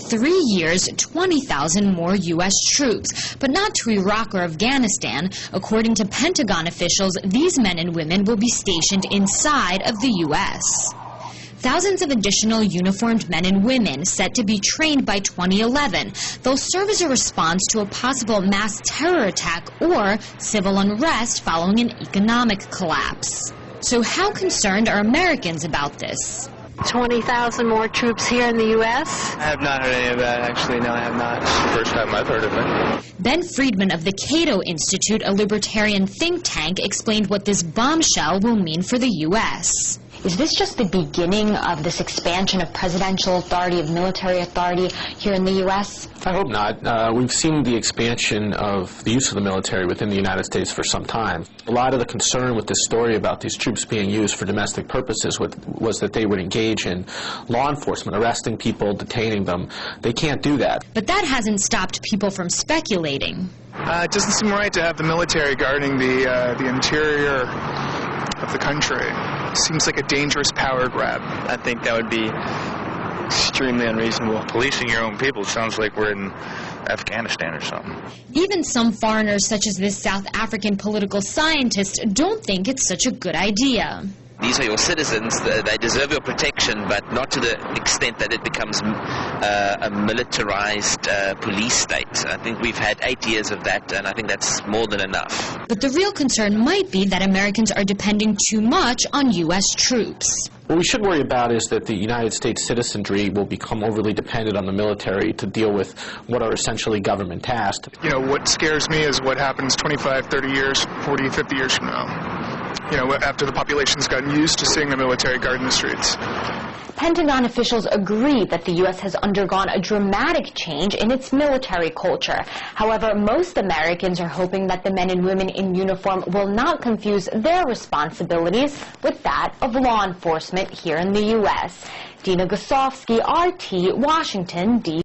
3 years, 20,000 more U.S. troops, but not to Iraq or Afghanistan. According to Pentagon officials, these men and women will be stationed inside of the U.S. Thousands of additional uniformed men and women set to be trained by 2011. They'll serve as a response to a possible mass terror attack or civil unrest following an economic collapse. So how concerned are Americans about this? 20,000 more troops here in the U.S.? I have not heard any of that, actually. No, I have not. It's the first time I've heard of it. Ben Friedman of the Cato Institute, a libertarian think tank, explained what this bombshell will mean for the U.S. Is this just the beginning of this expansion of presidential authority, of military authority here in the U.S.? I hope not. We've seen the expansion of the use of the military within the United States for some time. A lot of the concern with this story about these troops being used for domestic purposes was that they would engage in law enforcement, arresting people, detaining them. They can't do that. But that hasn't stopped people from speculating. It doesn't seem right to have the military guarding the interior of the country. It seems like a dangerous power grab. I think that would be extremely unreasonable. Policing your own people sounds like we're in Afghanistan or something. Even some foreigners, such as this South African political scientist, don't think it's such a good idea. These are your citizens. They deserve your protection, but not to the extent that it becomes a militarized police state. I think we've had 8 years of that, and I think that's more than enough. But the real concern might be that Americans are depending too much on U.S. troops. What we should worry about is that the United States citizenry will become overly dependent on the military to deal with what are essentially government tasks. You know, what scares me is what happens 25, 30 years, 40, 50 years from now. You know, after the population's gotten used to seeing the military guarding the streets. Pentagon officials agree that the U.S. has undergone a dramatic change in its military culture. However, most Americans are hoping that the men and women in uniform will not confuse their responsibilities with that of law enforcement here in the U.S. Dina Gosofsky, RT, Washington, D.C.